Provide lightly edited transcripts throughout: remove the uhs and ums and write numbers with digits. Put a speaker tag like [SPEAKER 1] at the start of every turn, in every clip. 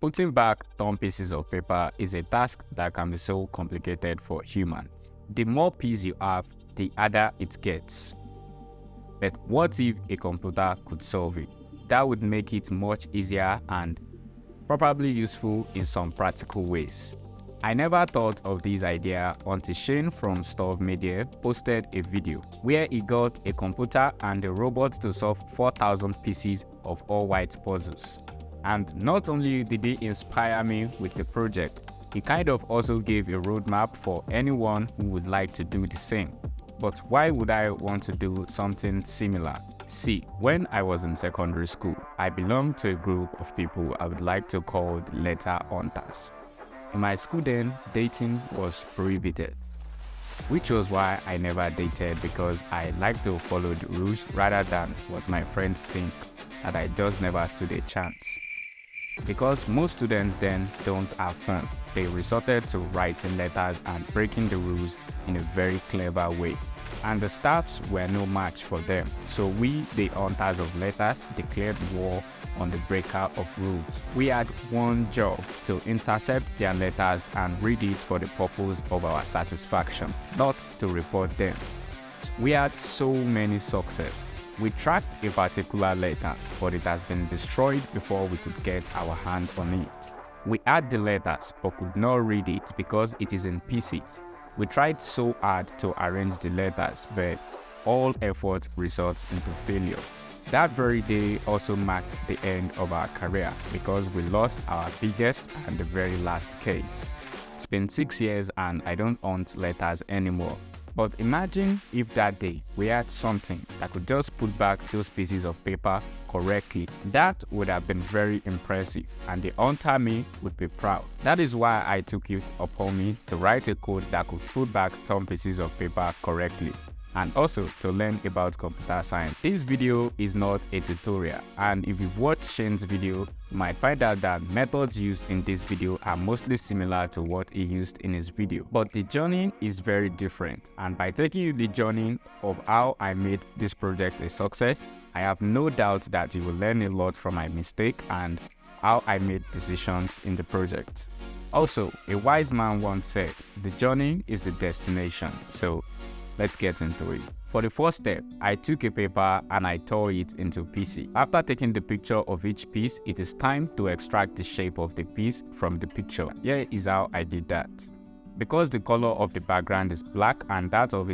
[SPEAKER 1] Putting back torn pieces of paper is a task that can be so complicated for humans. The more pieces you have, the harder it gets. But what if a computer could solve it? That would make it much easier and probably useful in some practical ways. I never thought of this idea until Shane from Stuff Media posted a video where he got a computer and a robot to solve 4,000 pieces of all-white puzzles. And not only did he inspire me with the project, he kind of also gave a roadmap for anyone who would like to do the same. But why would I want to do something similar? See, when I was in secondary school, I belonged to a group of people I would like to call the letter hunters. In my school then, dating was prohibited, which was why I never dated, because I like to follow the rules rather than what my friends think, and I just never stood a chance. Because most students then don't have fun, they resorted to writing letters and breaking the rules in a very clever way. And the staffs were no match for them, so we, the hunters of letters, declared war on the breaker of rules. We had one job: to intercept their letters and read it for the purpose of our satisfaction, not to report them. We had so many successes. We tracked a particular letter, but it has been destroyed before we could get our hand on it. We had the letters, but could not read it because it is in pieces. We tried so hard to arrange the letters, but all effort results into failure. That very day also marked the end of our career because we lost our biggest and the very last case. It's been 6 years and I don't hunt letters anymore. But imagine if that day we had something that could just put back those pieces of paper correctly. That would have been very impressive and the hunter me would be proud. That is why I took it upon me to write a code that could put back some pieces of paper correctly, and also to learn about computer science. This video is not a tutorial, and if you've watched Shane's video, you might find out that methods used in this video are mostly similar to what he used in his video. But the journey is very different, and by taking you the journey of how I made this project a success, I have no doubt that you will learn a lot from my mistake and how I made decisions in the project. Also, a wise man once said, the journey is the destination. So let's get into it. For the first step, I took a paper and I tore it into pieces. After taking the picture of each piece, it is time to extract the shape of the piece from the picture. Here is how I did that. Because the color of the background is black and that of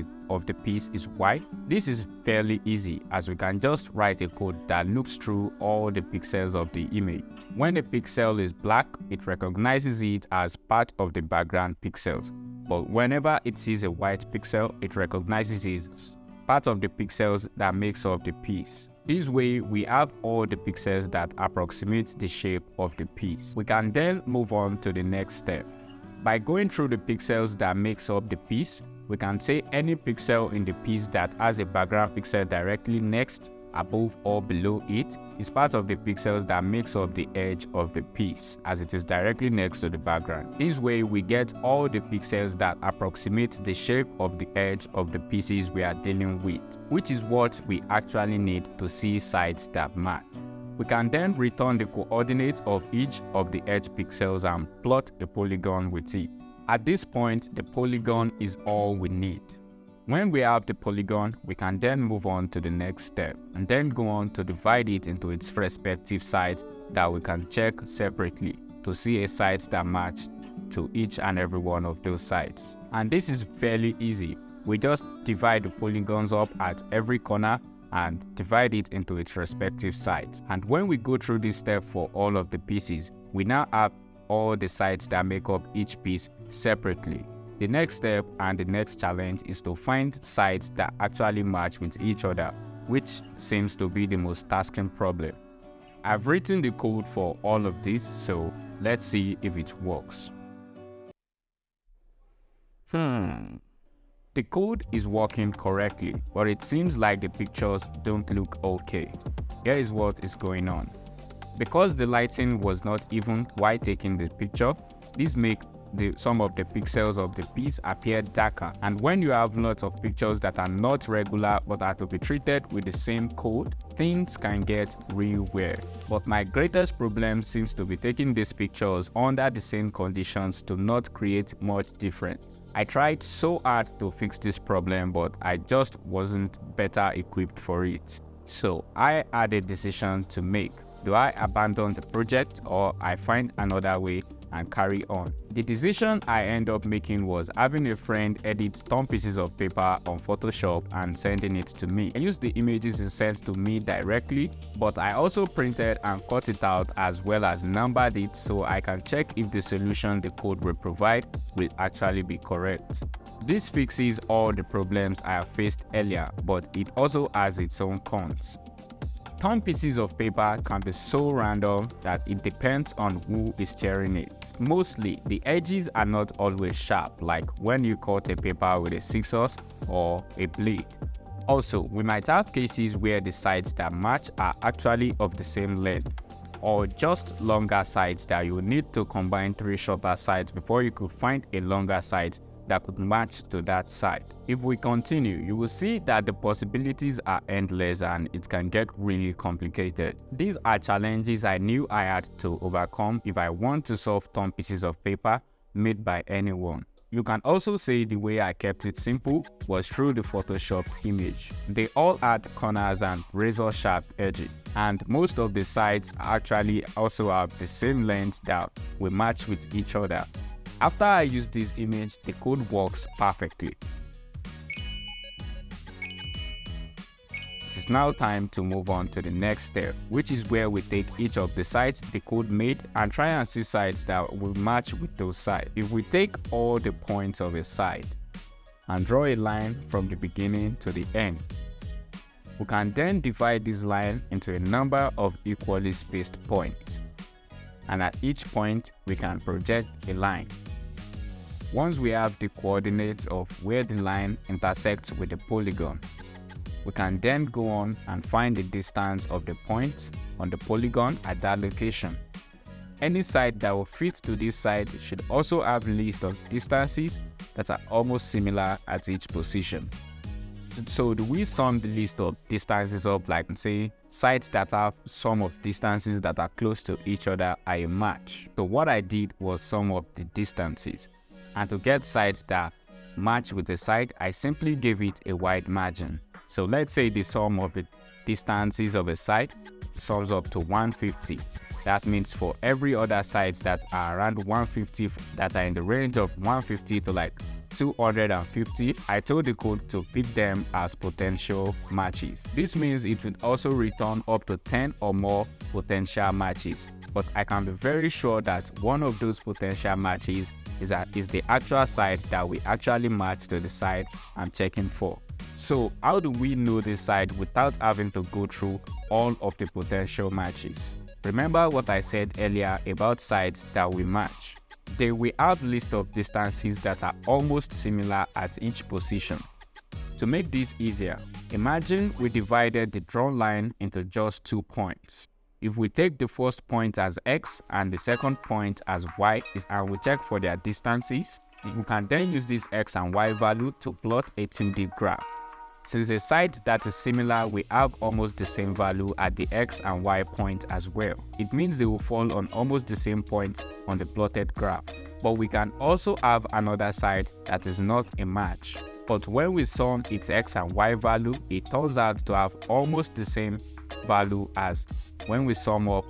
[SPEAKER 1] the piece is white, this is fairly easy as we can just write a code that loops through all the pixels of the image. When a pixel is black, it recognizes it as part of the background pixels. But whenever it sees a white pixel, it recognizes it as part of the pixels that makes up the piece. This way, we have all the pixels that approximate the shape of the piece. We can then move on to the next step. By going through the pixels that makes up the piece, we can say any pixel in the piece that has a background pixel directly next, above or below it is part of the pixels that makes up the edge of the piece, as it is directly next to the background. This way we get all the pixels that approximate the shape of the edge of the pieces we are dealing with, which is what we actually need to see sides that match. We can then return the coordinates of each of the edge pixels and plot a polygon with it. At this point, the polygon is all we need. When we have the polygon, we can then move on to the next step and then go on to divide it into its respective sides that we can check separately to see a side that match to each and every one of those sides. And this is fairly easy. We just divide the polygons up at every corner and divide it into its respective sides. And when we go through this step for all of the pieces, we now have all the sides that make up each piece separately. The next step and the next challenge is to find sides that actually match with each other, which seems to be the most tasking problem. I've written the code for all of this, so let's see if it works. The code is working correctly, but it seems like the pictures don't look okay. Here is what is going on. Because the lighting was not even while taking the picture, this makes some of the pixels of the piece appear darker. And when you have lots of pictures that are not regular but are to be treated with the same code, things can get real weird. But my greatest problem seems to be taking these pictures under the same conditions to not create much difference. I tried so hard to fix this problem, but I just wasn't better equipped for it. So I had a decision to make. Do I abandon the project or I find another way and carry on? The decision I ended up making was having a friend edit torn pieces of paper on Photoshop and sending it to me. I used the images he sent to me directly, but I also printed and cut it out as well as numbered it so I can check if the solution the code will provide will actually be correct. This fixes all the problems I have faced earlier, but it also has its own cons. Torn pieces of paper can be so random that it depends on who is tearing it. Mostly, the edges are not always sharp, like when you cut a paper with a jigsaw or a blade. Also, we might have cases where the sides that match are actually of the same length, or just longer sides that you need to combine 3 shorter sides before you could find a longer side that could match to that side. If we continue, you will see that the possibilities are endless and it can get really complicated. These are challenges I knew I had to overcome if I want to solve torn pieces of paper made by anyone. You can also say the way I kept it simple was through the Photoshop image. They all had corners and razor sharp edges, and most of the sides actually also have the same length that will match with each other. After I use this image, the code works perfectly. It is now time to move on to the next step, which is where we take each of the sides the code made and try and see sides that will match with those sides. If we take all the points of a side and draw a line from the beginning to the end, we can then divide this line into a number of equally spaced points. And at each point, we can project a line. Once we have the coordinates of where the line intersects with the polygon, we can then go on and find the distance of the point on the polygon at that location. Any side that will fit to this side should also have a list of distances that are almost similar at each position. So do we sum the list of distances up, like say sides that have sum of distances that are close to each other are a match? So what I did was sum up the distances, and to get sides that match with the side, I simply gave it a wide margin. So let's say the sum of the distances of a side sums up to 150. That means for every other sides that are around 150, that are in the range of 150 to like 250, I told the code to pick them as potential matches. This means it will also return up to 10 or more potential matches, but I can be very sure that one of those potential matches is the actual side that we actually match to the side I'm checking for. So how do we know this side without having to go through all of the potential matches? Remember what I said earlier about sides that we match. They will have a list of distances that are almost similar at each position. To make this easier, imagine we divided the drawn line into just 2 points. If we take the first point as x and the second point as y and we check for their distances, we can then use this x and y value to plot a 2D graph. Since a side that is similar will have almost the same value at the x and y point as well. It means they will fall on almost the same point on the plotted graph. But we can also have another side that is not a match. But when we sum its x and y value, it turns out to have almost the same value as when we sum up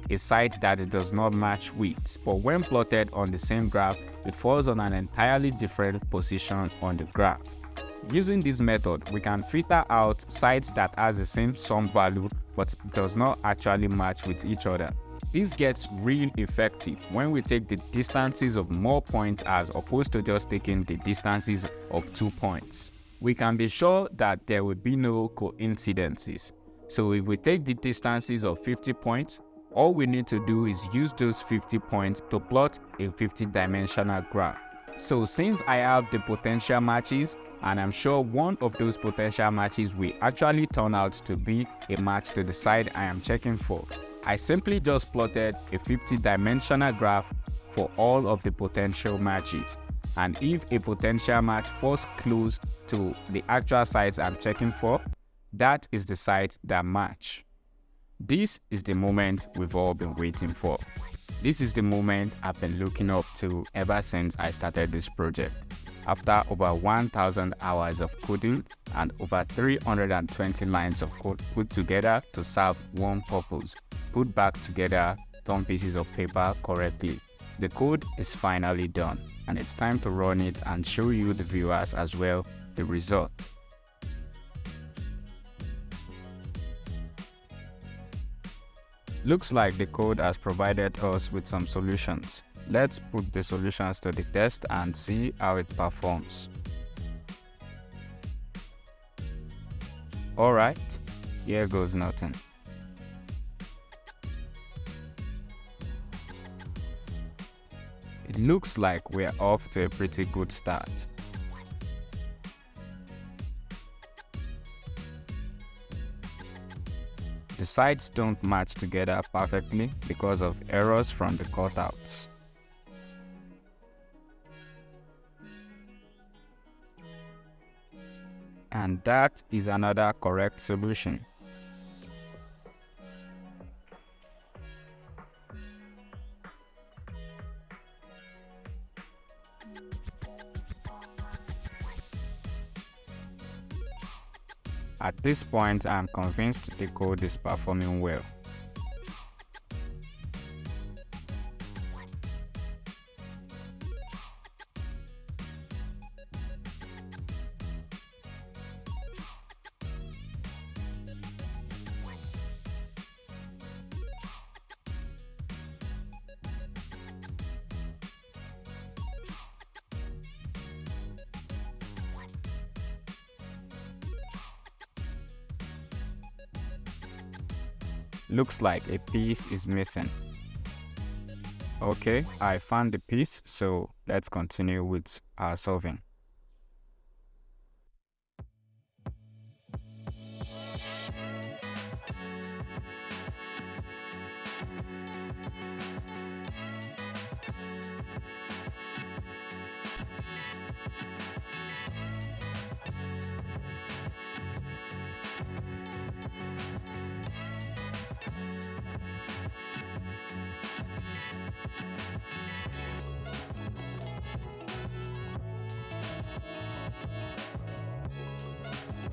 [SPEAKER 1] a side that it does not match with. But when plotted on the same graph, it falls on an entirely different position on the graph. Using this method, we can filter out sides that has the same sum value but does not actually match with each other. This gets really effective when we take the distances of more points as opposed to just taking the distances of 2 points. We can be sure that there will be no coincidences. So if we take the distances of 50 points, all we need to do is use those 50 points to plot a 50-dimensional graph. So since I have the potential matches, and I'm sure one of those potential matches will actually turn out to be a match to the side I am checking for, I simply just plotted a 50-dimensional graph for all of the potential matches. And if a potential match falls close to the actual sites I'm checking for, that is the site that match. This is the moment we've all been waiting for. This is the moment I've been looking up to ever since I started this project. After over 1,000 hours of coding and over 320 lines of code put together to serve one purpose, put back together torn pieces of paper correctly. The code is finally done, and it's time to run it and show you, the viewers, as well, the result. Looks like the code has provided us with some solutions. Let's put the solutions to the test and see how it performs. Alright, here goes nothing. It looks like we're off to a pretty good start. The sides don't match together perfectly because of errors from the cutouts. And that is another correct solution. At this point, I am convinced the code is performing well. Looks like a piece is missing. Okay, I found the piece, so let's continue with our solving.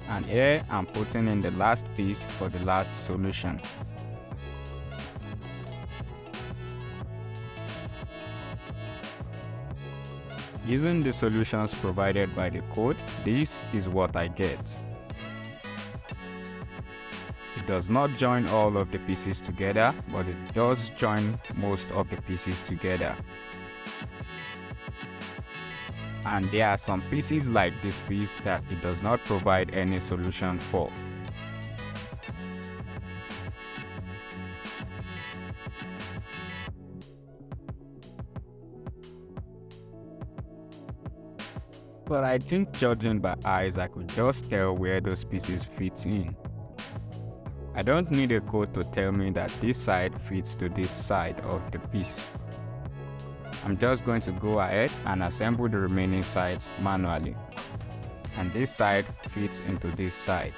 [SPEAKER 1] And here I'm putting in the last piece for the last solution. Using the solutions provided by the code, this is what I get. It does not join all of the pieces together, but it does join most of the pieces together. And there are some pieces like this piece that it does not provide any solution for. But I think, judging by eyes, I could just tell where those pieces fit in. I don't need a code to tell me that this side fits to this side of the piece. I'm just going to go ahead and assemble the remaining sides manually. And this side fits into this side.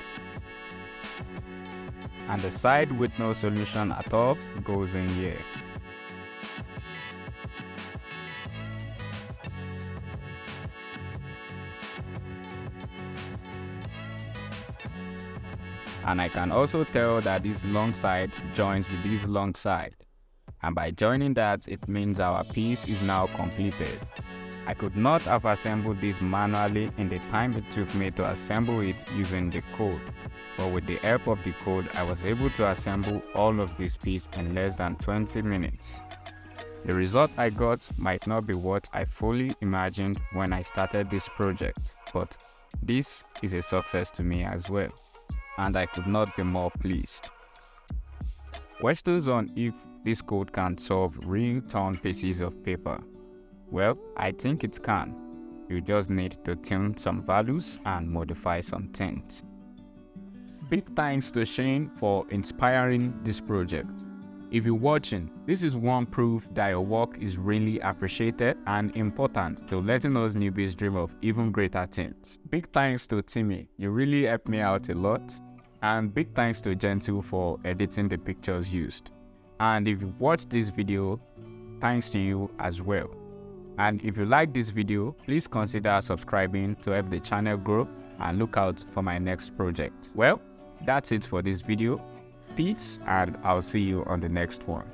[SPEAKER 1] And the side with no solution at all goes in here. And I can also tell that this long side joins with this long side. And by joining that, it means our piece is now completed. I could not have assembled this manually in the time it took me to assemble it using the code. But with the help of the code, I was able to assemble all of this piece in less than 20 minutes. The result I got might not be what I fully imagined when I started this project, but this is a success to me as well, and I could not be more pleased. Questions on if this code can solve real torn pieces of paper? Well, I think it can. You just need to tune some values and modify some things. Big thanks to Shane for inspiring this project. If you're watching, this is one proof that your work is really appreciated and important to letting us newbies dream of even greater things. Big thanks to Timmy, you really helped me out a lot. And big thanks to Gentle for editing the pictures used. And if you watched this video, thanks to you as well. And if you like this video, please consider subscribing to help the channel grow and look out for my next project. Well, that's it for this video. Peace, and I'll see you on the next one.